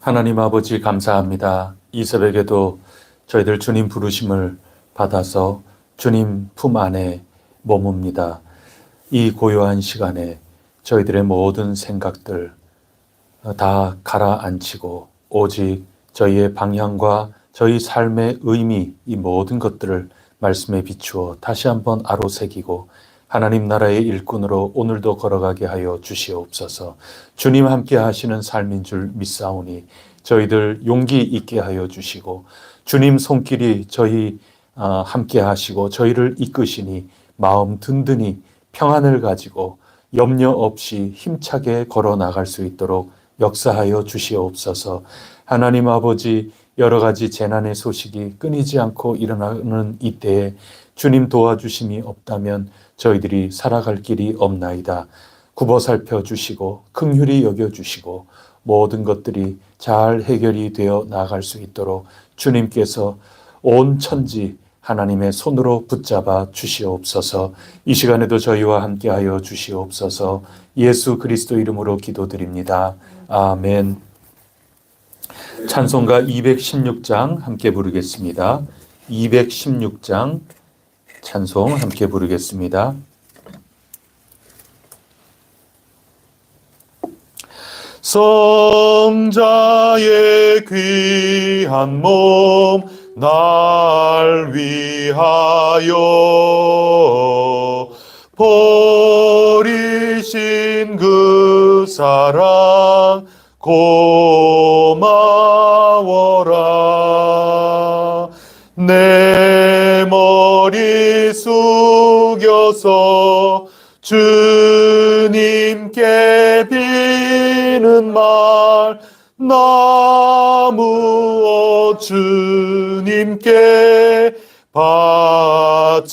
하나님 아버지 감사합니다. 이 새벽에도 저희들 주님 부르심을 받아서 주님 품 안에 머뭅니다. 이 고요한 시간에 저희들의 모든 생각들 다 가라앉히고 오직 저희의 방향과 저희 삶의 의미, 이 모든 것들을 말씀에 비추어 다시 한번 아로새기고 하나님 나라의 일꾼으로 오늘도 걸어가게 하여 주시옵소서. 주님 함께 하시는 삶인 줄 믿사오니 저희들 용기 있게 하여 주시고 주님 손길이 저희 함께 하시고 저희를 이끄시니 마음 든든히 평안을 가지고 염려 없이 힘차게 걸어 나갈 수 있도록 역사하여 주시옵소서. 하나님 아버지, 여러 가지 재난의 소식이 끊이지 않고 일어나는 이때에 주님 도와주심이 없다면 저희들이 살아갈 길이 없나이다. 굽어 살펴주시고 긍휼히 여겨주시고 모든 것들이 잘 해결이 되어 나갈 수 있도록 주님께서 온 천지 하나님의 손으로 붙잡아 주시옵소서. 이 시간에도 저희와 함께하여 주시옵소서. 예수 그리스도 이름으로 기도드립니다. 아멘. 찬송가 216장 함께 부르겠습니다. 216장 찬송 함께 부르겠습니다. 성자의 귀한 몸 날 위하여 버리신 그 사랑 고마워라. 내 머리 숙여서 주님께 비는 말 나무어 주님께 바치리까.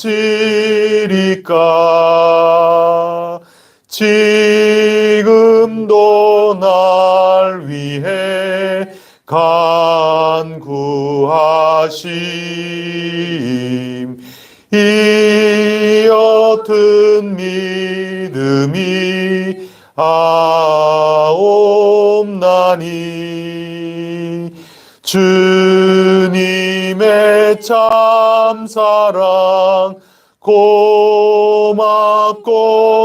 지금도 날 위해 간구하심 이 어떤 믿음이 아옵나니. 주님의 참사랑 고맙고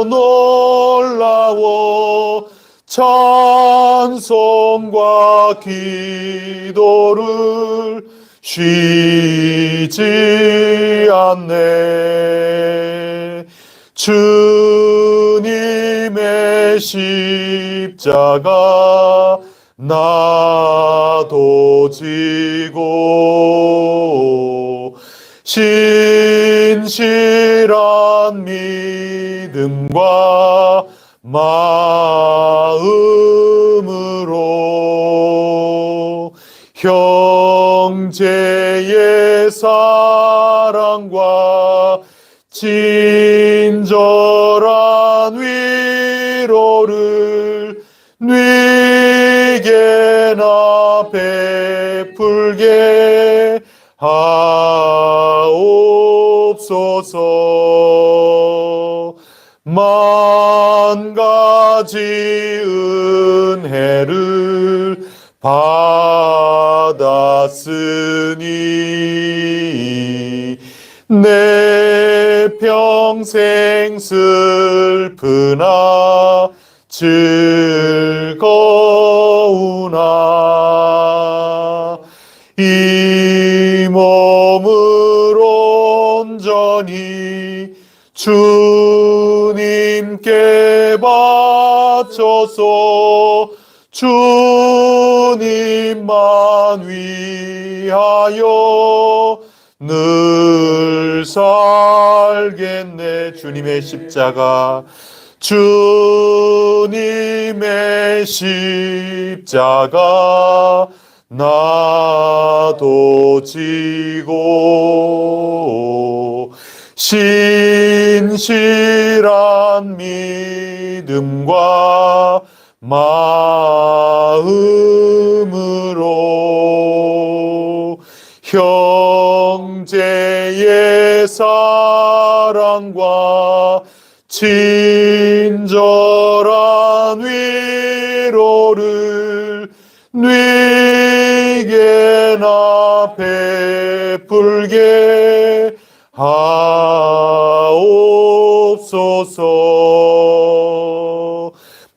놀라워 찬송과 기도를 쉬지 않네. 주님의 십자가 나도 지고 신실한 믿음과 마음으로 형제의 사랑과 친절한 위로를 뉘게나 베풀게 하옵소서. 만 가지 은혜를 받았으니 내 평생 슬프나 즐거우나 이 몸을 온전히 주님께 바쳐서 주님만 위하여 늘 살겠네. 주님의 십자가, 주님의 십자가 나도 지고 신실한 믿음과 마음으로 형제의 사랑과 친절한 위로를 네게나 베풀게 하옵소서.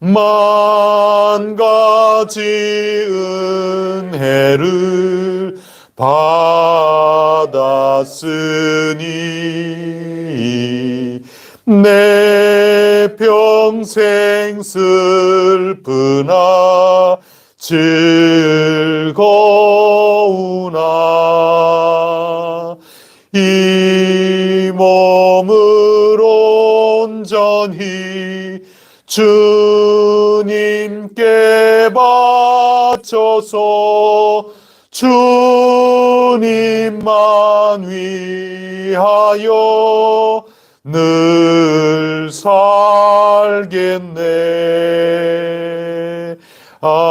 만 가지 은혜를 받았으니 내 평생 슬프나 즐거우나 이 몸을 온전히 주님께 바쳐서 주님만 위하여 늘 살겠네. 아멘.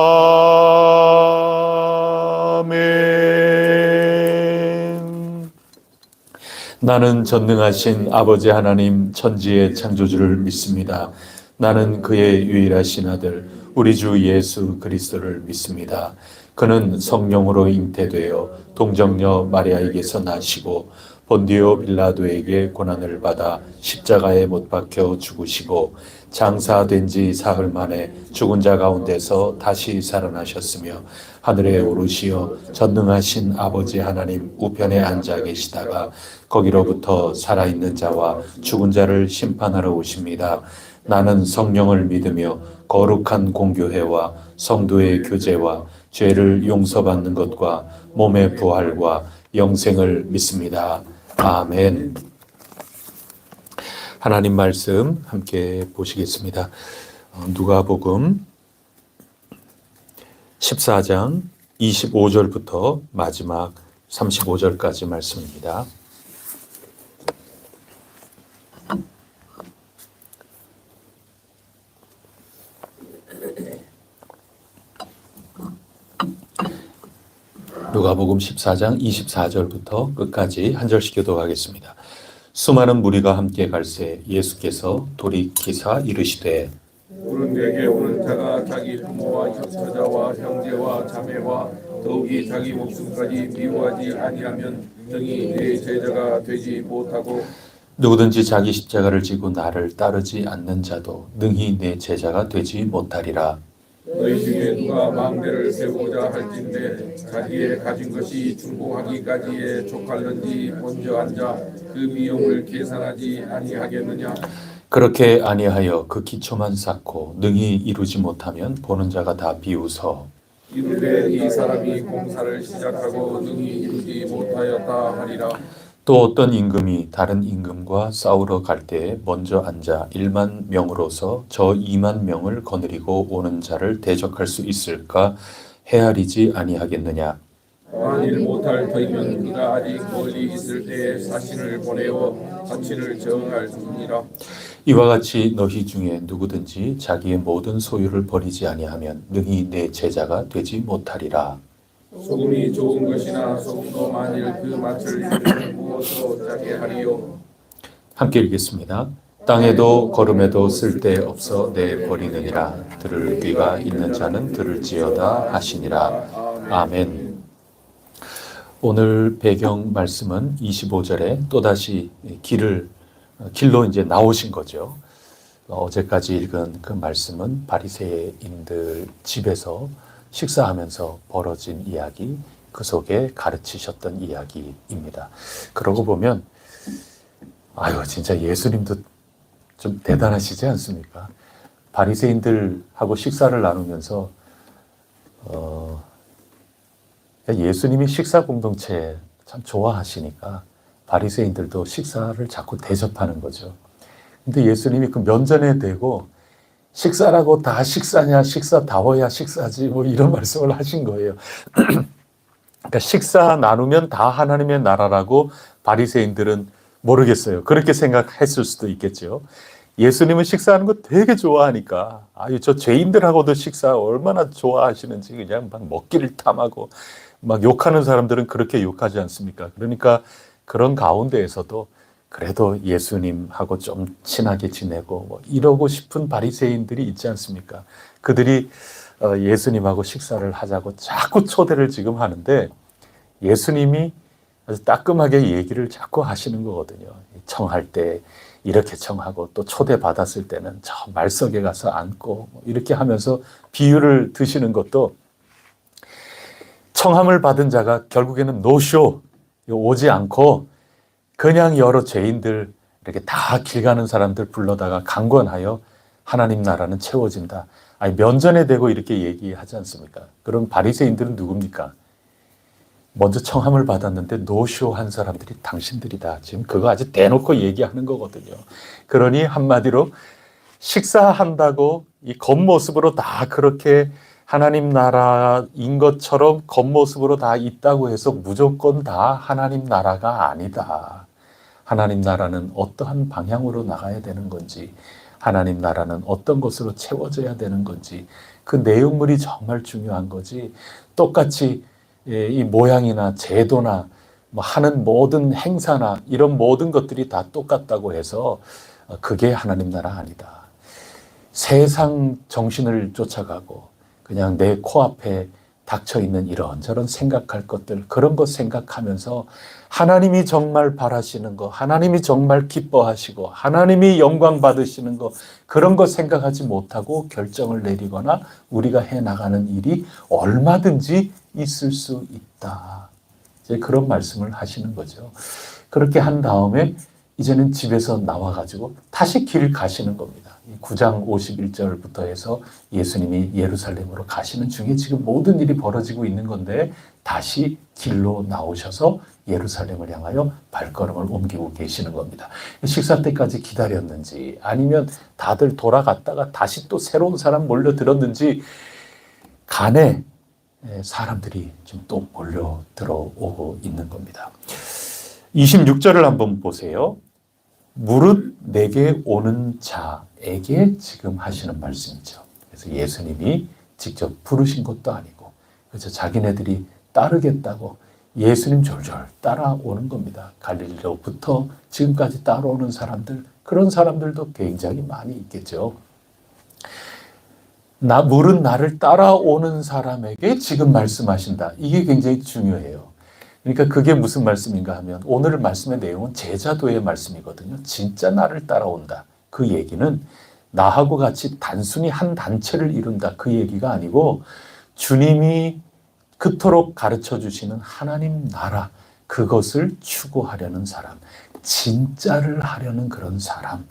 나는 전능하신 아버지 하나님 천지의 창조주를 믿습니다. 나는 그의 유일하신 아들 우리 주 예수 그리스도를 믿습니다. 그는 성령으로 잉태되어 동정녀 마리아에게서 나시고 본디오 빌라도에게 고난을 받아 십자가에 못 박혀 죽으시고 장사된 지 사흘 만에 죽은 자 가운데서 다시 살아나셨으며 하늘에 오르시어 전능하신 아버지 하나님 우편에 앉아 계시다가 거기로부터 살아있는 자와 죽은 자를 심판하러 오십니다. 나는 성령을 믿으며 거룩한 공교회와 성도의 교제와 죄를 용서받는 것과 몸의 부활과 영생을 믿습니다. 아멘. 하나님 말씀 함께 보시겠습니다. 누가복음 14장 25절부터 마지막 35절까지 말씀입니다. 누가복음 14장 24절부터 끝까지 한 절씩 교독하겠습니다. 수많은 무리가 함께 갈새 예수께서 돌이키사 이르시되 오른 내게 오는 자가 자기 부모와 형제자와 형제와 자매와 더욱이 자기 목숨까지 미워하지 아니하면 능히 내 제자가 되지 못하고 누구든지 자기 십자가를 지고 나를 따르지 않는 자도 능히 내 제자가 되지 못하리라. 너희 중에 누가 망대를 세우고자 할진대 자기의 가진 것이 중공하기까지에 족할는지 먼저 앉아 그 비용을 계산하지 아니하겠느냐. 그렇게 아니하여 그 기초만 쌓고 능히 이루지 못하면 보는 자가 다 비웃어 이르되 이 사람이 공사를 시작하고 능히 이루지 못하였다 하리라. 또 어떤 임금이 다른 임금과 싸우러 갈 때에 먼저 앉아 1만 명으로서 저 2만 명을 거느리고 오는 자를 대적할 수 있을까 헤아리지 아니하겠느냐. 만일 못할 터이면 그가 아직 멀리 있을 때에 사신을 보내어 자취를 정할 뿐이라. 이와 같이 너희 중에 누구든지 자기의 모든 소유를 버리지 아니하면 능히 내 제자가 되지 못하리라. 소금이 좋은 것이나 소금도 만일 그 맛을 잃으면 무엇으로 짜게 하리요. 함께 읽겠습니다. 땅에도 거름에도 쓸데없어 내버리느니라. 들을 귀가 있는 자는 들을지어다 하시니라. 아멘. 오늘 배경 말씀은 25절에 또다시 길로 이제 나오신 거죠. 어제까지 읽은 그 말씀은 바리새인들 집에서 식사하면서 벌어진 이야기, 그 속에 가르치셨던 이야기입니다. 그러고 보면 아유 진짜 예수님도 좀 대단하시지 않습니까? 바리새인들하고 식사를 나누면서 예수님이 식사 공동체 참 좋아하시니까 바리새인들도 식사를 자꾸 대접하는 거죠. 근데 예수님이 그 면전에 대고 식사라고 다 식사냐, 식사다워야 식사지, 뭐 이런 말씀을 하신 거예요. 그러니까 식사 나누면 다 하나님의 나라라고 바리새인들은 모르겠어요. 그렇게 생각했을 수도 있겠죠. 예수님은 식사하는 거 되게 좋아하니까 아유 저 죄인들하고도 식사 얼마나 좋아하시는지 그냥 막 먹기를 탐하고 막 욕하는 사람들은 그렇게 욕하지 않습니까? 그러니까 그런 가운데에서도 그래도 예수님하고 좀 친하게 지내고 뭐 이러고 싶은 바리새인들이 있지 않습니까? 그들이 예수님하고 식사를 하자고 자꾸 초대를 지금 하는데 예수님이 아주 따끔하게 얘기를 자꾸 하시는 거거든요. 청할 때 이렇게 청하고 또 초대받았을 때는 저 말석에 가서 앉고 이렇게 하면서 비유를 드시는 것도 청함을 받은 자가 결국에는 노쇼 오지 않고 그냥 여러 죄인들 이렇게 다 길 가는 사람들 불러다가 강권하여 하나님 나라는 채워진다. 아니 면전에 대고 이렇게 얘기하지 않습니까? 그럼 바리새인들은 누굽니까? 먼저 청함을 받았는데 노쇼한 사람들이 당신들이다. 지금 그거 아주 대놓고 얘기하는 거거든요. 그러니 한마디로 식사한다고 이 겉모습으로 다 그렇게 하나님 나라인 것처럼 겉모습으로 다 있다고 해서 무조건 다 하나님 나라가 아니다. 하나님 나라는 어떠한 방향으로 나가야 되는 건지, 하나님 나라는 어떤 것으로 채워져야 되는 건지, 그 내용물이 정말 중요한 거지. 똑같이 이 모양이나 제도나 뭐 하는 모든 행사나 이런 모든 것들이 다 똑같다고 해서 그게 하나님 나라 아니다. 세상 정신을 쫓아가고 그냥 내 코앞에 닥쳐있는 이런저런 생각할 것들, 그런 것 생각하면서 하나님이 정말 바라시는 거, 하나님이 정말 기뻐하시고 하나님이 영광 받으시는 거, 그런 거 생각하지 못하고 결정을 내리거나 우리가 해나가는 일이 얼마든지 있을 수 있다. 이제 그런 말씀을 하시는 거죠. 그렇게 한 다음에 이제는 집에서 나와가지고 다시 길 가시는 겁니다. 9장 51절부터 해서 예수님이 예루살렘으로 가시는 중에 지금 모든 일이 벌어지고 있는 건데 다시 길로 나오셔서 예루살렘을 향하여 발걸음을 옮기고 계시는 겁니다. 식사 때까지 기다렸는지 아니면 다들 돌아갔다가 다시 또 새로운 사람 몰려들었는지 간에 사람들이 지금 또 몰려 들어오고 있는 겁니다. 26절을 한번 보세요. 무릇 내게 오는 자에게 지금 하시는 말씀이죠. 그래서 예수님이 직접 부르신 것도 아니고, 그래서 자기네들이 따르겠다고 예수님 졸졸 따라오는 겁니다. 갈릴리로부터 지금까지 따라오는 사람들, 그런 사람들도 굉장히 많이 있겠죠. 무릇 나를 따라오는 사람에게 지금 말씀하신다. 이게 굉장히 중요해요. 그러니까 그게 무슨 말씀인가 하면 오늘 말씀의 내용은 제자도의 말씀이거든요. 진짜 나를 따라온다. 그 얘기는 나하고 같이 단순히 한 단체를 이룬다. 그 얘기가 아니고 주님이 그토록 가르쳐 주시는 하나님 나라, 그것을 추구하려는 사람, 진짜를 하려는 그런 사람.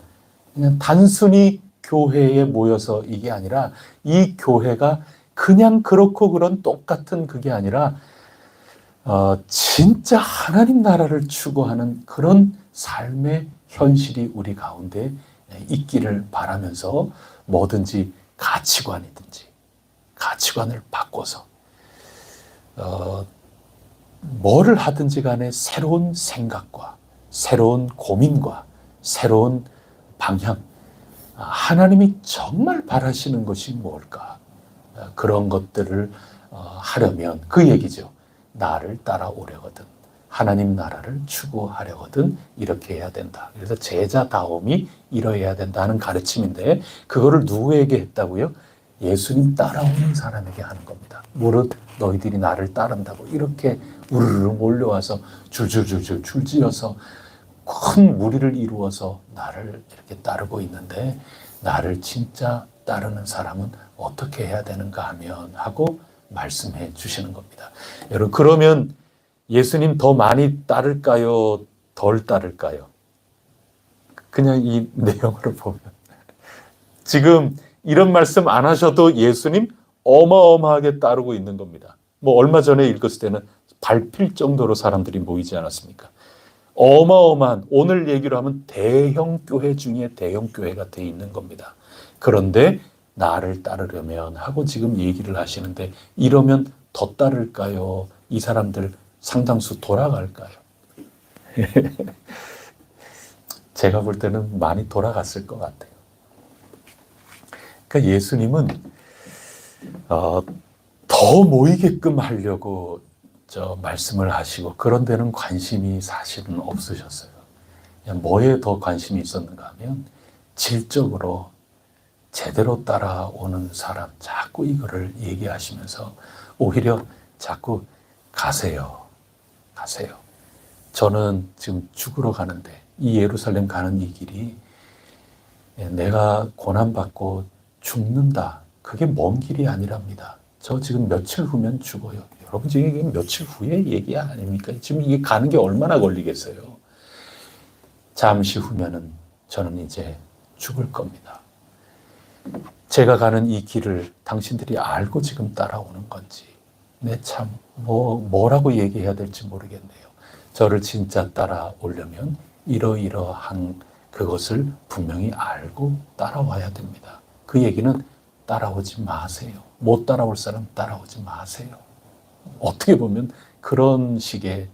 그냥 단순히 교회에 모여서 이게 아니라 이 교회가 그냥 그렇고 그런 똑같은 그게 아니라 진짜 하나님 나라를 추구하는 그런 삶의 현실이 우리 가운데 있기를 바라면서 뭐든지 가치관이든지 가치관을 바꿔서 뭐를 하든지 간에 새로운 생각과 새로운 고민과 새로운 방향, 하나님이 정말 바라시는 것이 뭘까? 그런 것들을 하려면 그 얘기죠. 나를 따라오려거든, 하나님 나라를 추구하려거든 이렇게 해야 된다. 그래서 제자다움이 이뤄야 된다는 가르침인데, 그거를 누구에게 했다고요? 예수님 따라오는 사람에게 하는 겁니다. 무릇 너희들이 나를 따른다고 이렇게 우르르 몰려와서 줄줄줄줄 줄지어서 큰 무리를 이루어서 나를 이렇게 따르고 있는데, 나를 진짜 따르는 사람은 어떻게 해야 되는가 하면 하고 말씀해 주시는 겁니다. 여러분, 그러면 예수님 더 많이 따를까요? 덜 따를까요? 그냥 이 내용으로 보면 지금 이런 말씀 안 하셔도 예수님 어마어마하게 따르고 있는 겁니다. 뭐 얼마 전에 읽었을 때는 밟힐 정도로 사람들이 모이지 않았습니까? 어마어마한, 오늘 얘기로 하면 대형 교회 중에 대형 교회가 돼 있는 겁니다. 그런데 나를 따르려면 하고 지금 얘기를 하시는데, 이러면 더 따를까요? 이 사람들 상당수 돌아갈까요? 제가 볼 때는 많이 돌아갔을 것 같아요. 그러니까 예수님은 더 모이게끔 하려고 말씀을 하시고, 그런 데는 관심이 사실은 없으셨어요. 그냥 뭐에 더 관심이 있었는가 하면 질적으로 제대로 따라오는 사람, 자꾸 이거를 얘기하시면서 오히려 자꾸 가세요. 저는 지금 죽으러 가는데, 이 예루살렘 가는 이 길이 내가 고난받고 죽는다, 그게 먼 길이 아니랍니다. 저 지금 며칠 후면 죽어요. 여러분, 지금 이게 며칠 후의 얘기 아닙니까? 지금 이게 가는 게 얼마나 걸리겠어요? 잠시 후면은 저는 이제 죽을 겁니다. 제가 가는 이 길을 당신들이 알고 지금 따라오는 건지, 참 뭐라고 얘기해야 될지 모르겠네요. 저를 진짜 따라오려면 이러이러한 그것을 분명히 알고 따라와야 됩니다. 그 얘기는 따라오지 마세요. 못 따라올 사람 따라오지 마세요. 어떻게 보면 그런 식의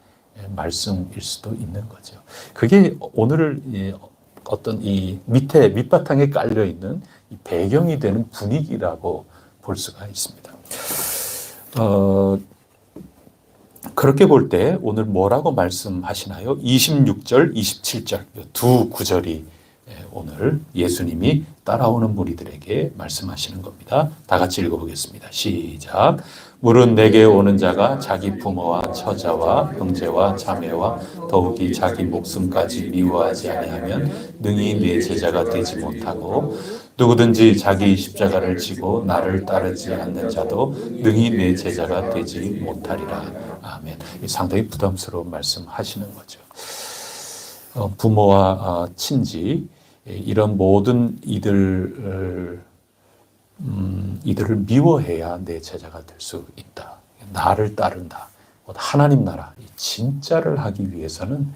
말씀일 수도 있는 거죠. 그게 오늘 어떤 이 밑바탕에 깔려 있는 배경이 되는 분위기라고 볼 수가 있습니다. 그렇게 볼 때 오늘 뭐라고 말씀하시나요? 26절, 27절 두 구절이 오늘 예수님이 따라오는 무리들에게 말씀하시는 겁니다. 다 같이 읽어보겠습니다. 시작. 물은 내게 오는 자가 자기 부모와 처자와 형제와 자매와 더욱이 자기 목숨까지 미워하지 아니하면 능히 내 제자가 되지 못하고, 누구든지 자기 십자가를 지고 나를 따르지 않는 자도 능히 내 제자가 되지 못하리라. 아멘. 상당히 부담스러운 말씀하시는 거죠. 부모와 친지, 이런 모든 이들을 미워해야 내 제자가 될 수 있다. 나를 따른다. 하나님 나라, 진짜를 하기 위해서는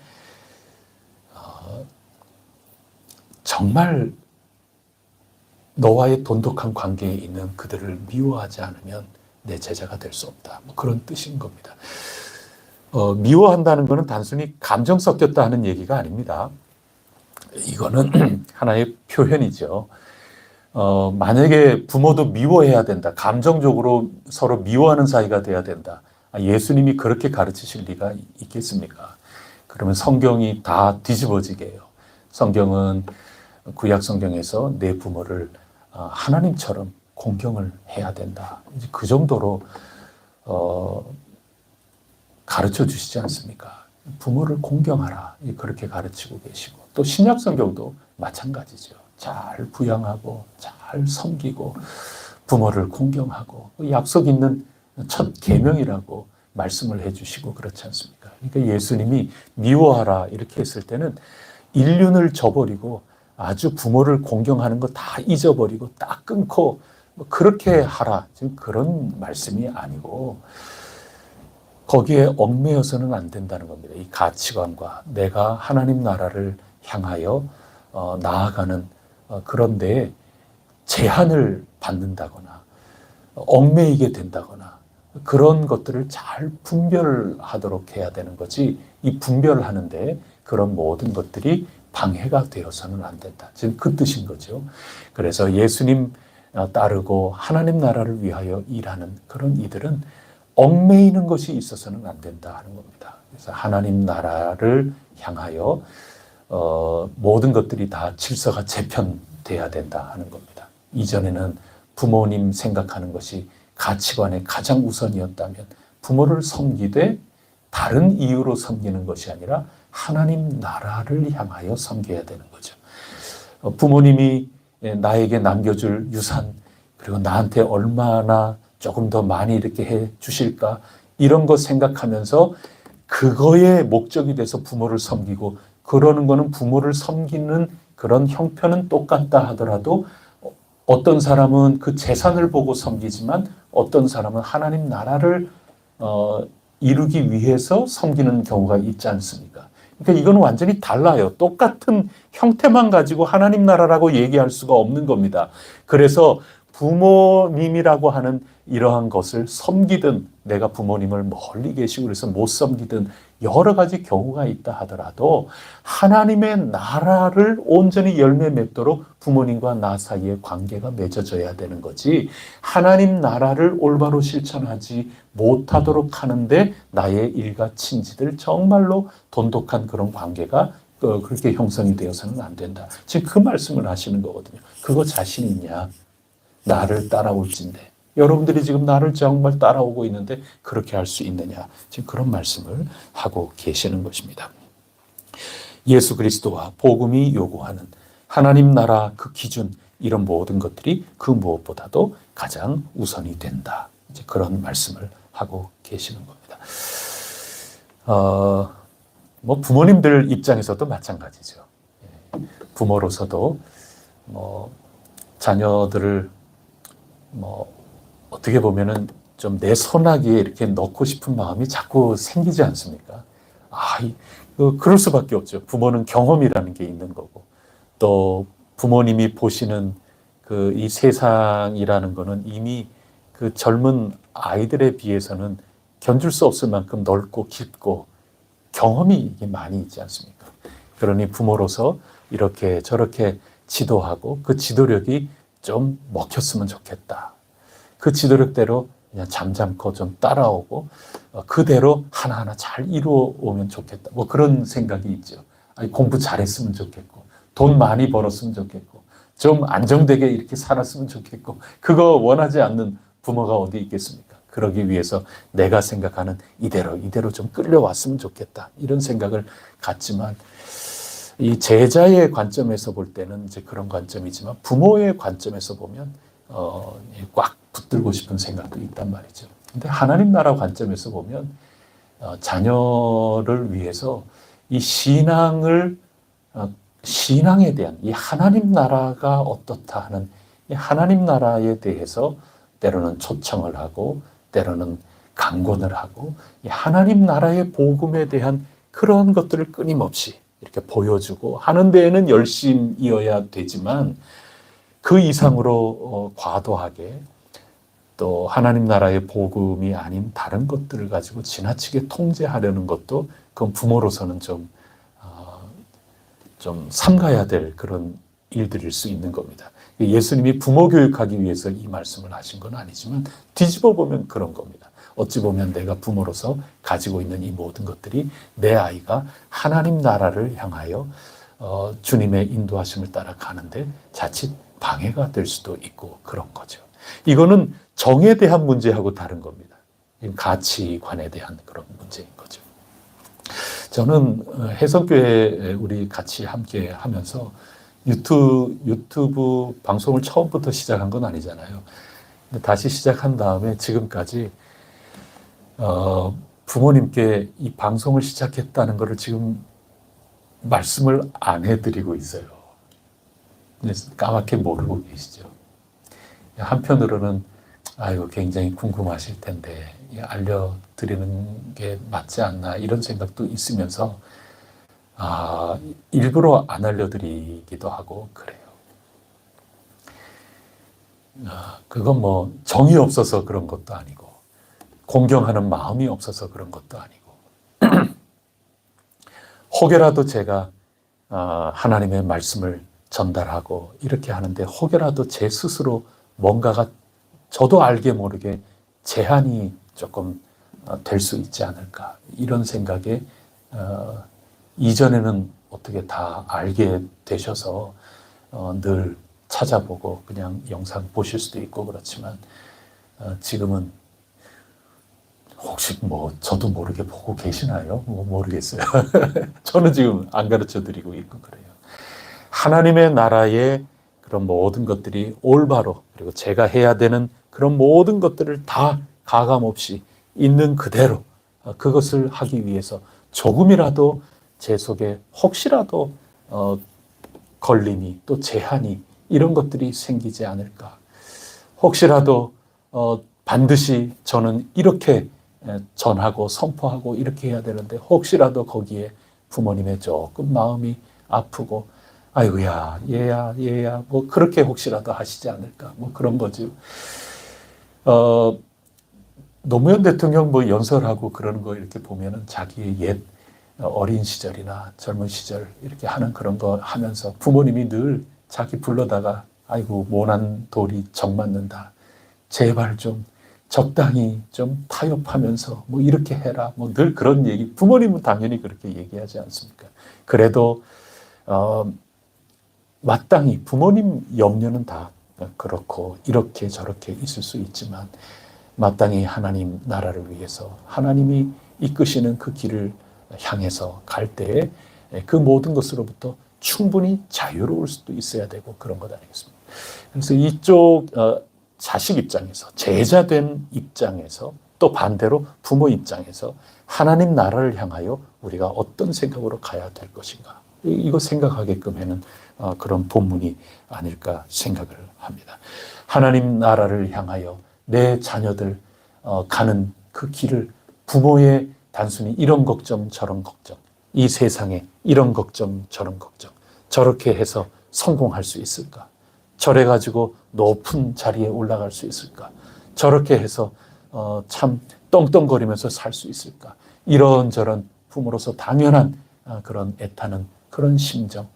정말 너와의 돈독한 관계에 있는 그들을 미워하지 않으면 내 제자가 될 수 없다. 그런 뜻인 겁니다. 미워한다는 것은 단순히 감정 섞였다 하는 얘기가 아닙니다. 이거는 하나의 표현이죠. 만약에 부모도 미워해야 된다, 감정적으로 서로 미워하는 사이가 돼야 된다, 예수님이 그렇게 가르치실 리가 있겠습니까? 그러면 성경이 다 뒤집어지게 해요. 성경은 구약 성경에서 내 부모를 하나님처럼 공경을 해야 된다, 이제 그 정도로 가르쳐 주시지 않습니까? 부모를 공경하라, 그렇게 가르치고 계시고, 또 신약 성경도 마찬가지죠. 잘 부양하고 잘 섬기고 부모를 공경하고, 약속 있는 첫 계명이라고 말씀을 해주시고 그렇지 않습니까? 그러니까 예수님이 미워하라 이렇게 했을 때는 인륜을 저버리고 아주 부모를 공경하는 거 다 잊어버리고 딱 끊고 그렇게 하라, 지금 그런 말씀이 아니고, 거기에 얽매여서는 안 된다는 겁니다. 이 가치관과 내가 하나님 나라를 향하여 나아가는 그런데 제한을 받는다거나 얽매이게 된다거나 그런 것들을 잘 분별하도록 해야 되는 거지, 이 분별하는데 그런 모든 것들이 방해가 되어서는 안 된다. 지금 그 뜻인 거죠. 그래서 예수님 따르고 하나님 나라를 위하여 일하는 그런 이들은 얽매이는 것이 있어서는 안 된다 하는 겁니다. 그래서 하나님 나라를 향하여 모든 것들이 다 질서가 재편돼야 된다 하는 겁니다. 이전에는 부모님 생각하는 것이 가치관의 가장 우선이었다면 부모를 섬기되 다른 이유로 섬기는 것이 아니라 하나님 나라를 향하여 섬겨야 되는 거죠. 부모님이 나에게 남겨줄 유산, 그리고 나한테 얼마나 조금 더 많이 이렇게 해 주실까, 이런 것 생각하면서 그거의 목적이 돼서 부모를 섬기고, 그러는 거는 부모를 섬기는 그런 형편은 똑같다 하더라도 어떤 사람은 그 재산을 보고 섬기지만 어떤 사람은 하나님 나라를 이루기 위해서 섬기는 경우가 있지 않습니까? 그러니까 이건 완전히 달라요. 똑같은 형태만 가지고 하나님 나라라고 얘기할 수가 없는 겁니다. 그래서 부모님이라고 하는 이러한 것을 섬기든, 내가 부모님을 멀리 계시고 그래서 못 섬기든 여러 가지 경우가 있다 하더라도 하나님의 나라를 온전히 열매 맺도록 부모님과 나 사이의 관계가 맺어져야 되는 거지, 하나님 나라를 올바로 실천하지 못하도록 하는데 나의 일가 친지들 정말로 돈독한 그런 관계가 그렇게 형성이 되어서는 안 된다. 지금 그 말씀을 하시는 거거든요. 그거 자신 있냐? 나를 따라올진데. 여러분들이 지금 나를 정말 따라오고 있는데 그렇게 할 수 있느냐? 지금 그런 말씀을 하고 계시는 것입니다. 예수 그리스도와 복음이 요구하는 하나님 나라 그 기준, 이런 모든 것들이 그 무엇보다도 가장 우선이 된다. 이제 그런 말씀을 하고 계시는 겁니다. 뭐 부모님들 입장에서도 마찬가지죠. 부모로서도 자녀들을 어떻게 보면은 좀 내 손아귀에 이렇게 넣고 싶은 마음이 자꾸 생기지 않습니까? 그럴 수밖에 없죠. 부모는 경험이라는 게 있는 거고, 또 부모님이 보시는 이 세상이라는 거는 이미 그 젊은 아이들에 비해서는 견줄 수 없을 만큼 넓고 깊고 경험이 이게 많이 있지 않습니까? 그러니 부모로서 이렇게 저렇게 지도하고 그 지도력이 좀 먹혔으면 좋겠다. 그 지도력대로 그냥 잠잠코 좀 따라오고 그대로 하나하나 잘 이루어오면 좋겠다. 뭐 그런 생각이 있죠. 공부 잘했으면 좋겠고, 돈 많이 벌었으면 좋겠고, 좀 안정되게 이렇게 살았으면 좋겠고, 그거 원하지 않는 부모가 어디 있겠습니까? 그러기 위해서 내가 생각하는 이대로 좀 끌려왔으면 좋겠다. 이런 생각을 갖지만, 이 제자의 관점에서 볼 때는 이제 그런 관점이지만 부모의 관점에서 보면 꽉 붙들고 싶은 생각도 있단 말이죠. 근데 하나님 나라 관점에서 보면 자녀를 위해서 이 신앙에 대한 이 하나님 나라가 어떻다 하는 이 하나님 나라에 대해서 때로는 초청을 하고 때로는 강권을 하고 이 하나님 나라의 복음에 대한 그런 것들을 끊임없이 이렇게 보여주고 하는 데에는 열심이어야 되지만 그 이상으로 과도하게 또 하나님 나라의 복음이 아닌 다른 것들을 가지고 지나치게 통제하려는 것도 그건 부모로서는 좀 삼가야 될 그런 일들일 수 있는 겁니다. 예수님이 부모 교육하기 위해서 이 말씀을 하신 건 아니지만 뒤집어 보면 그런 겁니다. 어찌 보면 내가 부모로서 가지고 있는 이 모든 것들이 내 아이가 하나님 나라를 향하여 주님의 인도하심을 따라 가는데 자칫 방해가 될 수도 있고 그런 거죠. 이거는 정에 대한 문제하고 다른 겁니다. 가치관에 대한 그런 문제인 거죠. 저는 해성교회 우리 같이 함께 하면서 유튜브 방송을 처음부터 시작한 건 아니잖아요. 근데 다시 시작한 다음에 지금까지 부모님께 이 방송을 시작했다는 것을 지금 말씀을 안 해드리고 있어요. 까맣게 모르고 계시죠. 한편으로는 굉장히 궁금하실 텐데 알려드리는 게 맞지 않나 이런 생각도 있으면서 일부러 안 알려드리기도 하고 그래요. 그건 뭐 정이 없어서 그런 것도 아니고 공경하는 마음이 없어서 그런 것도 아니고 혹여라도 제가 하나님의 말씀을 전달하고 이렇게 하는데 혹여라도 제 스스로 뭔가가 저도 알게 모르게 제한이 조금 될 수 있지 않을까 이런 생각에 이전에는 어떻게 다 알게 되셔서 늘 찾아보고 그냥 영상 보실 수도 있고 그렇지만 지금은 혹시 뭐 저도 모르게 보고 계시나요? 뭐 모르겠어요. 저는 지금 안 가르쳐 드리고 있고 그래요. 하나님의 나라의 그런 모든 것들이 올바로 그리고 제가 해야 되는 그런 모든 것들을 다 가감 없이 있는 그대로 그것을 하기 위해서 조금이라도 제 속에 혹시라도 걸림이 또 제한이 이런 것들이 생기지 않을까. 혹시라도 반드시 저는 이렇게 전하고 선포하고 이렇게 해야 되는데 혹시라도 거기에 부모님의 조금 마음이 아프고 아이고야 얘야 뭐 그렇게 혹시라도 하시지 않을까 뭐 그런 거죠. 노무현 대통령 뭐 연설하고 그러는 거 이렇게 보면은 자기의 옛 어린 시절이나 젊은 시절 이렇게 하는 그런 거 하면서 부모님이 늘 자기 불러다가 아이고 모난 돌이 정 맞는다. 제발 좀 적당히 좀 타협하면서 뭐 이렇게 해라. 뭐 늘 그런 얘기. 부모님은 당연히 그렇게 얘기하지 않습니까? 그래도 마땅히 부모님 염려는 다 그렇고 이렇게 저렇게 있을 수 있지만 마땅히 하나님 나라를 위해서 하나님이 이끄시는 그 길을 향해서 갈 때에 그 모든 것으로부터 충분히 자유로울 수도 있어야 되고 그런 것 아니겠습니까? 그래서 이쪽 자식 입장에서 제자된 입장에서 또 반대로 부모 입장에서 하나님 나라를 향하여 우리가 어떤 생각으로 가야 될 것인가 이거 생각하게끔 하는 그런 본문이 아닐까 생각을 합니다. 하나님 나라를 향하여 내 자녀들 가는 그 길을 부모의 단순히 이런 걱정 저런 걱정 이 세상에 이런 걱정 저런 걱정 저렇게 해서 성공할 수 있을까? 저래 가지고 높은 자리에 올라갈 수 있을까? 저렇게 해서 참 떵떵거리면서 살 수 있을까? 이런저런 부모로서 당연한 그런 애타는 그런 심정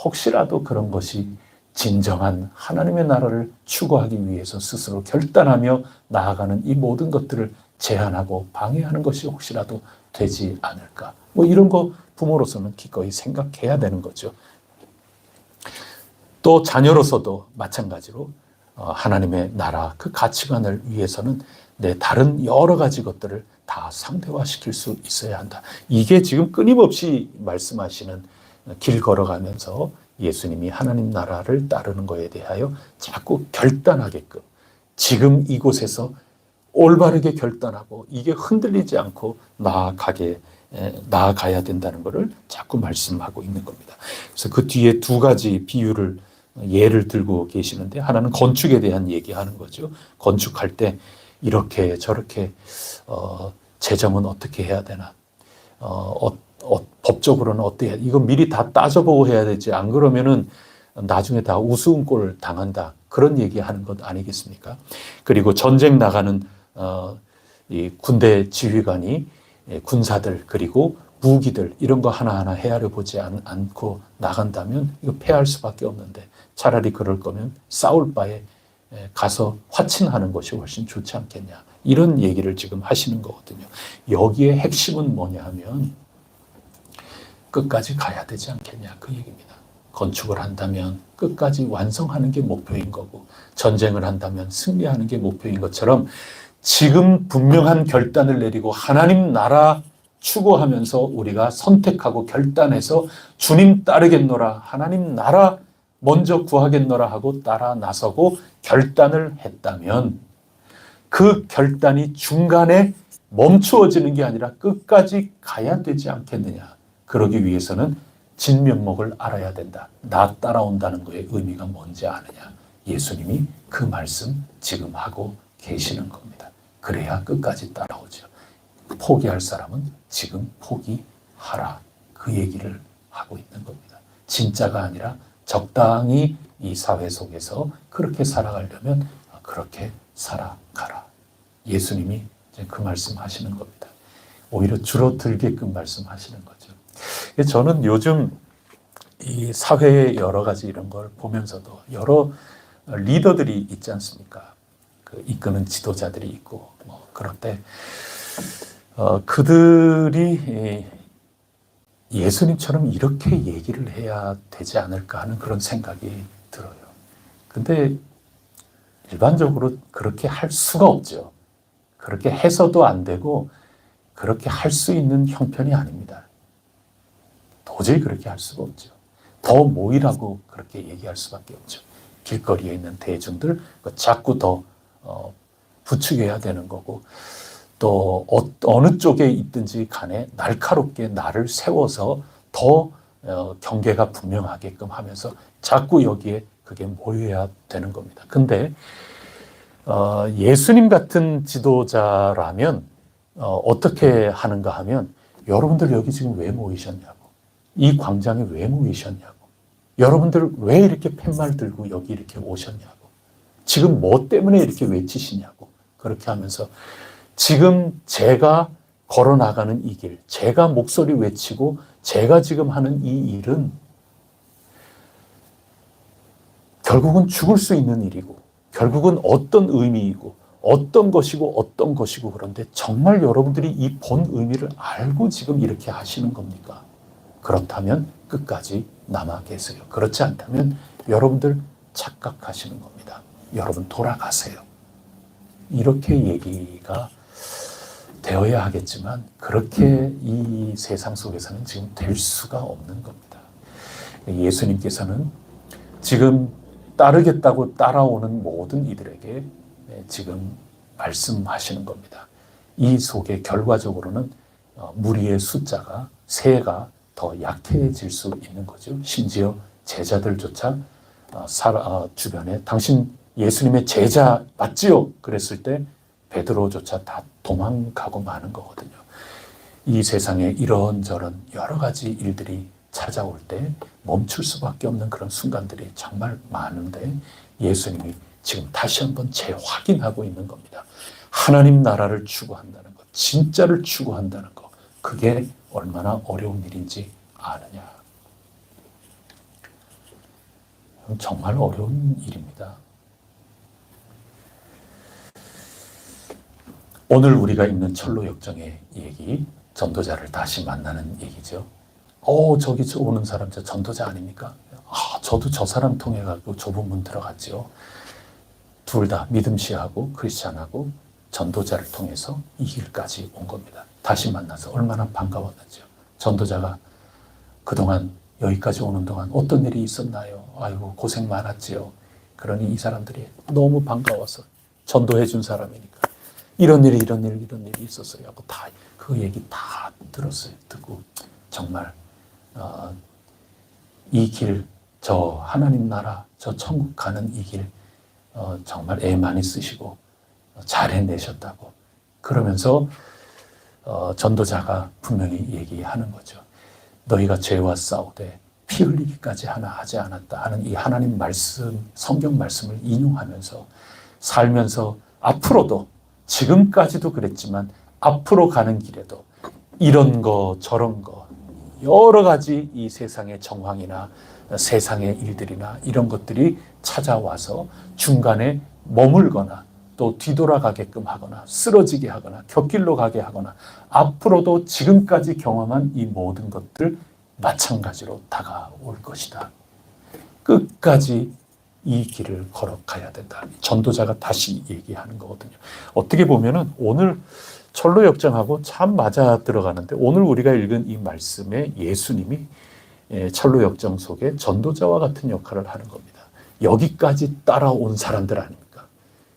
혹시라도 그런 것이 진정한 하나님의 나라를 추구하기 위해서 스스로 결단하며 나아가는 이 모든 것들을 제한하고 방해하는 것이 혹시라도 되지 않을까. 뭐 이런 거 부모로서는 기꺼이 생각해야 되는 거죠. 또 자녀로서도 마찬가지로 하나님의 나라 그 가치관을 위해서는 내 다른 여러 가지 것들을 다 상대화시킬 수 있어야 한다. 이게 지금 끊임없이 말씀하시는 길 걸어가면서 예수님이 하나님 나라를 따르는 것에 대하여 자꾸 결단하게끔 지금 이곳에서 올바르게 결단하고 이게 흔들리지 않고 나아가야 된다는 것을 자꾸 말씀하고 있는 겁니다. 그래서 그 뒤에 두 가지 비유를 예를 들고 계시는데 하나는 건축에 대한 얘기하는 거죠. 건축할 때 이렇게 저렇게 재정은 어떻게 해야 되나 법적으로는 어떻게 해야 이거 미리 다 따져보고 해야 되지 안 그러면은 나중에 다 우스운 꼴 당한다 그런 얘기하는 것 아니겠습니까? 그리고 전쟁 나가는 이 군대 지휘관이 군사들 그리고 무기들 이런 거 하나하나 헤아려 보지 않고 나간다면 이거 패할 수밖에 없는데 차라리 그럴 거면 싸울 바에 가서 화친하는 것이 훨씬 좋지 않겠냐 이런 얘기를 지금 하시는 거거든요. 여기에 핵심은 뭐냐 하면 끝까지 가야 되지 않겠냐 그 얘기입니다. 건축을 한다면 끝까지 완성하는 게 목표인 거고 전쟁을 한다면 승리하는 게 목표인 것처럼 지금 분명한 결단을 내리고 하나님 나라 추구하면서 우리가 선택하고 결단해서 주님 따르겠노라 하나님 나라 먼저 구하겠노라 하고 따라 나서고 결단을 했다면 그 결단이 중간에 멈추어지는 게 아니라 끝까지 가야 되지 않겠느냐. 그러기 위해서는 진면목을 알아야 된다. 나 따라온다는 거의 의미가 뭔지 아느냐. 예수님이 그 말씀 지금 하고 계시는 겁니다. 그래야 끝까지 따라오죠. 포기할 사람은 지금 포기하라. 그 얘기를 하고 있는 겁니다. 진짜가 아니라 적당히 이 사회 속에서 그렇게 살아가려면 그렇게 살아가라. 예수님이 이제 그 말씀 하시는 겁니다. 오히려 줄어들게끔 말씀하시는 거죠. 저는 요즘 이 사회의 여러 가지 이런 걸 보면서도 여러 리더들이 있지 않습니까? 그 이끄는 지도자들이 있고 그런데 그들이 예수님처럼 이렇게 얘기를 해야 되지 않을까 하는 그런 생각이 들어요. 근데 일반적으로 그렇게 할 수가 없죠. 그렇게 해서도 안 되고 그렇게 할 수 있는 형편이 아닙니다. 도저히 그렇게 할 수가 없죠. 더 모이라고 그렇게 얘기할 수밖에 없죠. 길거리에 있는 대중들 자꾸 더 부추겨야 되는 거고 또 어느 쪽에 있든지 간에 날카롭게 나를 세워서 더 경계가 분명하게끔 하면서 자꾸 여기에 그게 모여야 되는 겁니다. 근데 예수님 같은 지도자라면 어떻게 하는가 하면 여러분들 여기 지금 왜 모이셨냐고, 이 광장에 왜 모이셨냐고, 여러분들 왜 이렇게 팻말 들고 여기 이렇게 오셨냐고, 지금 뭐 때문에 이렇게 외치시냐고, 그렇게 하면서 지금 제가 걸어나가는 이 길, 제가 목소리 외치고 제가 지금 하는 이 일은 결국은 죽을 수 있는 일이고 결국은 어떤 의미이고 어떤 것이고 그런데 정말 여러분들이 이 본 의미를 알고 지금 이렇게 하시는 겁니까? 그렇다면 끝까지 남아 계세요. 그렇지 않다면 여러분들 착각하시는 겁니다. 여러분 돌아가세요. 이렇게 얘기가 되어야 하겠지만 그렇게 이 세상 속에서는 지금 될 수가 없는 겁니다. 예수님께서는 지금 따르겠다고 따라오는 모든 이들에게 지금 말씀하시는 겁니다. 이 속에 결과적으로는 무리의 숫자가 세가 더 약해질 수 있는 거죠. 심지어 제자들조차 주변에 당신 예수님의 제자 맞지요? 그랬을 때 베드로조차 다 도망가고 마는 거거든요. 이 세상에 이런저런 여러 가지 일들이 찾아올 때 멈출 수밖에 없는 그런 순간들이 정말 많은데 예수님이 지금 다시 한번 재확인하고 있는 겁니다. 하나님 나라를 추구한다는 것, 진짜를 추구한다는 것, 그게 얼마나 어려운 일인지 아느냐. 정말 어려운 일입니다. 오늘 우리가 읽는 철로 역정의 얘기, 전도자를 다시 만나는 얘기죠. 저기 오는 사람 저 전도자 아닙니까? 저도 저 사람 통해 가지고 좁은 문 들어갔죠. 둘 다 믿음씨하고 크리스찬하고 전도자를 통해서 이 길까지 온 겁니다. 다시 만나서 얼마나 반가웠는지요. 전도자가 그동안 여기까지 오는 동안 어떤 일이 있었나요? 아이고 고생 많았지요. 그러니 이 사람들이 너무 반가워서 전도해 준 사람이니까 이런 일이 있었어요 하고 다 그 얘기 다 들었어요. 듣고 정말 이 길, 저 하나님 나라, 저 천국 가는 이 길 정말 애 많이 쓰시고 잘 해내셨다고 그러면서 전도자가 분명히 얘기하는 거죠. 너희가 죄와 싸우되 피 흘리기까지 하나 하지 않았다 하는 이 하나님 말씀, 성경 말씀을 인용하면서 살면서 앞으로도 지금까지도 그랬지만 앞으로 가는 길에도 이런 거 저런 거 여러 가지 이 세상의 정황이나 세상의 일들이나 이런 것들이 찾아와서 중간에 머물거나 또 뒤돌아가게끔 하거나 쓰러지게 하거나 곁길로 가게 하거나 앞으로도 지금까지 경험한 이 모든 것들 마찬가지로 다가올 것이다. 끝까지 이 길을 걸어가야 된다. 전도자가 다시 얘기하는 거거든요. 어떻게 보면은 오늘 철로 역정하고 참 맞아 들어가는데 오늘 우리가 읽은 이 말씀에 예수님이 철로 역정 속에 전도자와 같은 역할을 하는 겁니다. 여기까지 따라온 사람들 아닙니까?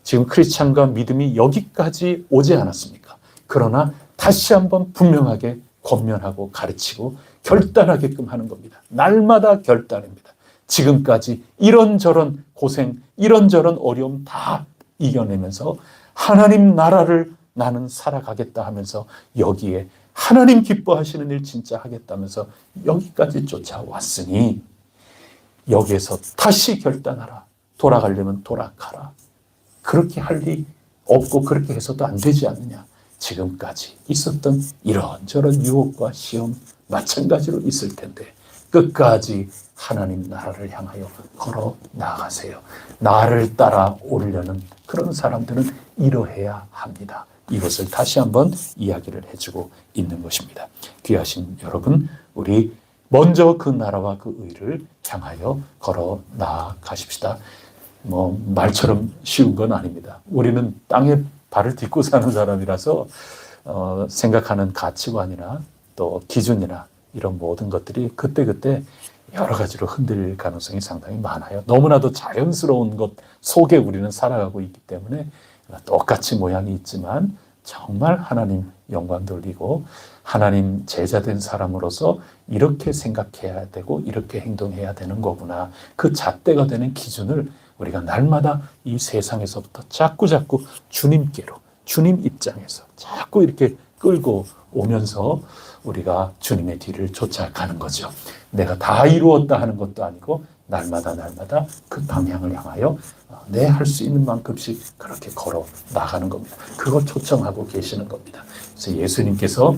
지금 크리스찬과 믿음이 여기까지 오지 않았습니까? 그러나 다시 한번 분명하게 권면하고 가르치고 결단하게끔 하는 겁니다. 날마다 결단입니다. 지금까지 이런저런 고생, 이런저런 어려움 다 이겨내면서 하나님 나라를 나는 살아가겠다 하면서 여기에 하나님 기뻐하시는 일 진짜 하겠다면서 여기까지 쫓아왔으니 여기에서 다시 결단하라. 돌아가려면 돌아가라. 그렇게 할 리 없고 그렇게 해서도 안 되지 않느냐. 지금까지 있었던 이런저런 유혹과 시험 마찬가지로 있을 텐데 끝까지 하나님 나라를 향하여 걸어 나가세요. 나를 따라 오려는 그런 사람들은 이러해야 합니다. 이것을 다시 한번 이야기를 해주고 있는 것입니다. 귀하신 여러분, 우리 먼저 그 나라와 그 의를 향하여 걸어 나가십시다. 말처럼 쉬운 건 아닙니다. 우리는 땅에 발을 딛고 사는 사람이라서 생각하는 가치관이나 또 기준이나 이런 모든 것들이 그때그때 여러 가지로 흔들릴 가능성이 상당히 많아요. 너무나도 자연스러운 것 속에 우리는 살아가고 있기 때문에 똑같이 모양이 있지만 정말 하나님 영광 돌리고 하나님 제자된 사람으로서 이렇게 생각해야 되고 이렇게 행동해야 되는 거구나. 그 잣대가 되는 기준을 우리가 날마다 이 세상에서부터 자꾸 주님께로, 주님 입장에서 자꾸 이렇게 끌고 오면서 우리가 주님의 뒤를 쫓아가는 거죠. 내가 다 이루었다 하는 것도 아니고 날마다 그 방향을 향하여 내 할 수 있는 만큼씩 그렇게 걸어 나가는 겁니다. 그거 초청하고 계시는 겁니다. 그래서 예수님께서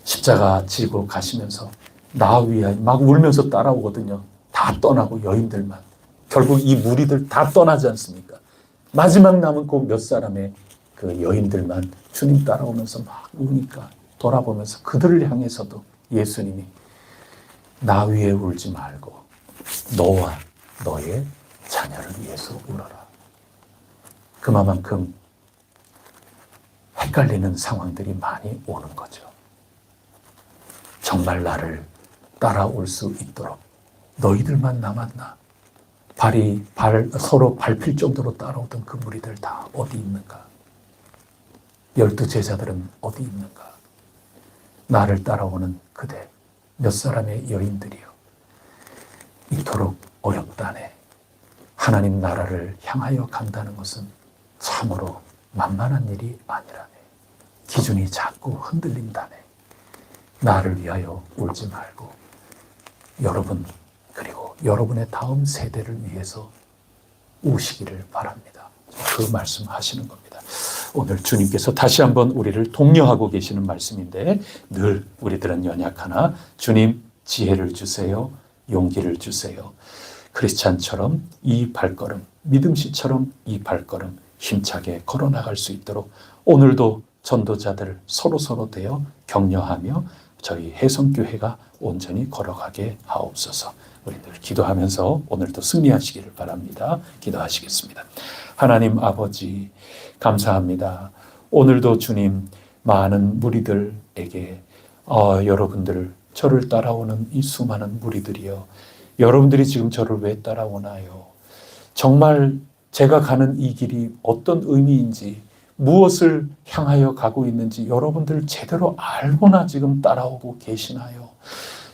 십자가 지고 가시면서 나 위하여 막 울면서 따라오거든요. 다 떠나고 여인들만. 결국 이 무리들 다 떠나지 않습니까? 마지막 남은 그 몇 사람의 그 여인들만 주님 따라오면서 막 우니까 돌아보면서 그들을 향해서도 예수님이 나 위에 울지 말고 너와 너의 자녀를 위해서 울어라. 그만큼 헷갈리는 상황들이 많이 오는 거죠. 정말 나를 따라올 수 있도록 너희들만 남았나? 서로 밟힐 정도로 따라오던 그 무리들 다 어디 있는가? 12 제자들은 어디 있는가? 나를 따라오는 그대, 몇 사람의 여인들이요. 이토록 어렵다네. 하나님 나라를 향하여 간다는 것은 참으로 만만한 일이 아니라네. 기준이 자꾸 흔들린다네. 나를 위하여 울지 말고 여러분 그리고 여러분의 다음 세대를 위해서 우시기를 바랍니다. 그 말씀하시는 겁니다. 오늘 주님께서 다시 한번 우리를 독려하고 계시는 말씀인데 늘 우리들은 연약하나 주님 지혜를 주세요. 용기를 주세요. 크리스찬처럼 이 발걸음, 믿음씨처럼 이 발걸음 힘차게 걸어나갈 수 있도록 오늘도 전도자들 서로 되어 격려하며 저희 혜성교회가 온전히 걸어가게 하옵소서. 우리들 기도하면서 오늘도 승리하시기를 바랍니다. 기도하시겠습니다. 하나님 아버지 감사합니다. 오늘도 주님 많은 무리들에게 여러분들 저를 따라오는 이 수많은 무리들이여 여러분들이 지금 저를 왜 따라오나요? 정말 제가 가는 이 길이 어떤 의미인지 무엇을 향하여 가고 있는지 여러분들 제대로 알고나 지금 따라오고 계시나요?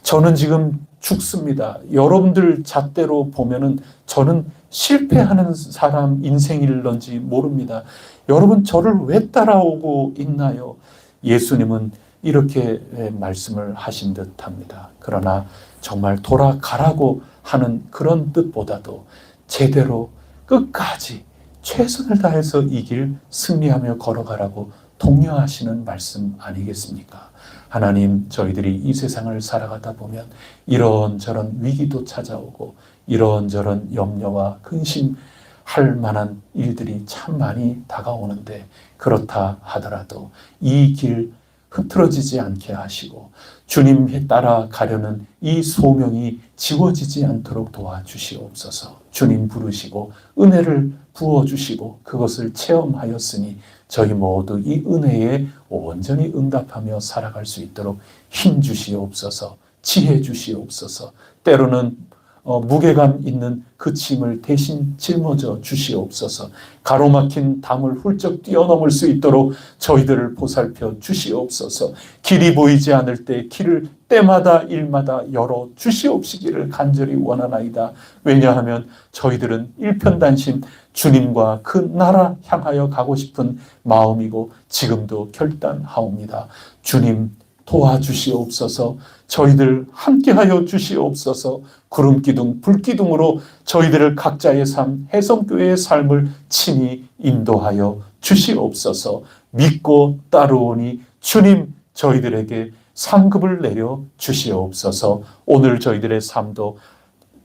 저는 지금 죽습니다. 여러분들 잣대로 보면은 저는 실패하는 사람 인생일런지 모릅니다. 여러분 저를 왜 따라오고 있나요? 예수님은 이렇게 말씀을 하신 듯합니다. 그러나 정말 돌아가라고 하는 그런 뜻보다도 제대로 끝까지 최선을 다해서 이 길 승리하며 걸어가라고 독려하시는 말씀 아니겠습니까? 하나님, 저희들이 이 세상을 살아가다 보면 이런저런 위기도 찾아오고 이런저런 염려와 근심할 만한 일들이 참 많이 다가오는데 그렇다 하더라도 이 길 흐트러지지 않게 하시고 주님에 따라 가려는 이 소명이 지워지지 않도록 도와주시옵소서. 주님 부르시고 은혜를 부어주시고 그것을 체험하였으니 저희 모두 이 은혜에 온전히 응답하며 살아갈 수 있도록 힘 주시옵소서. 지혜 주시옵소서. 때로는 무게감 있는 그 짐을 대신 짊어져 주시옵소서. 가로막힌 담을 훌쩍 뛰어넘을 수 있도록 저희들을 보살펴 주시옵소서. 길이 보이지 않을 때 길을 때마다 일마다 열어 주시옵시기를 간절히 원하나이다. 왜냐하면 저희들은 일편단심 주님과 그 나라 향하여 가고 싶은 마음이고 지금도 결단하옵니다. 주님 도와주시옵소서. 저희들 함께하여 주시옵소서. 구름기둥, 불기둥으로 저희들을 각자의 삶, 혜성교회의 삶을 친히 인도하여 주시옵소서. 믿고 따르오니 주님 저희들에게 상급을 내려 주시옵소서. 오늘 저희들의 삶도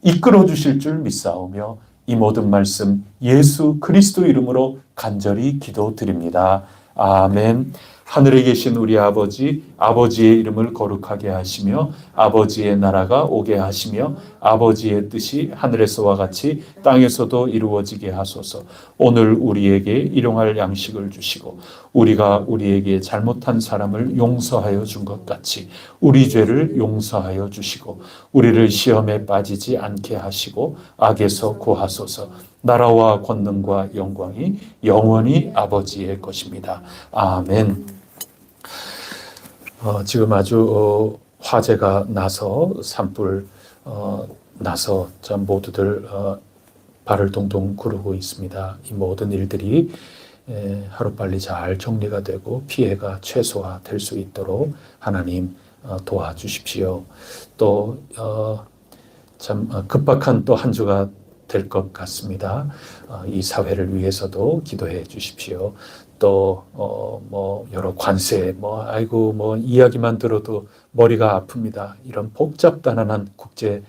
이끌어 주실 줄 믿사오며 이 모든 말씀 예수 그리스도 이름으로 간절히 기도드립니다. 아멘. 하늘에 계신 우리 아버지, 아버지의 이름을 거룩하게 하시며 아버지의 나라가 오게 하시며 아버지의 뜻이 하늘에서와 같이 땅에서도 이루어지게 하소서. 오늘 우리에게 일용할 양식을 주시고 우리가 우리에게 잘못한 사람을 용서하여 준 것 같이 우리 죄를 용서하여 주시고 우리를 시험에 빠지지 않게 하시고 악에서 구하소서. 나라와 권능과 영광이 영원히 아버지의 것입니다. 아멘. 지금 아주 화재가 나서 산불 나서 참 모두들 발을 동동 구르고 있습니다. 이 모든 일들이 하루빨리 잘 정리가 되고 피해가 최소화될 수 있도록 하나님 도와주십시오. 또 참 급박한 또 한 주가 될 것 같습니다. 이 사회를 위해서도 기도해 주십시오. 또 뭐 여러 관세 아이고 이야기만 들어도 머리가 아픕니다. 이런 복잡단단한 국제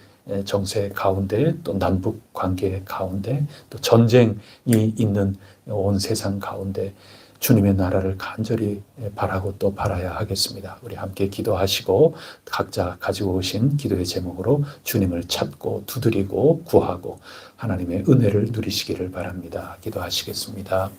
정세 가운데 또 남북 관계 가운데 또 전쟁이 있는 온 세상 가운데 주님의 나라를 간절히 바라고 또 바라야 하겠습니다. 우리 함께 기도하시고 각자 가지고 오신 기도의 제목으로 주님을 찾고 두드리고 구하고 하나님의 은혜를 누리시기를 바랍니다. 기도하시겠습니다.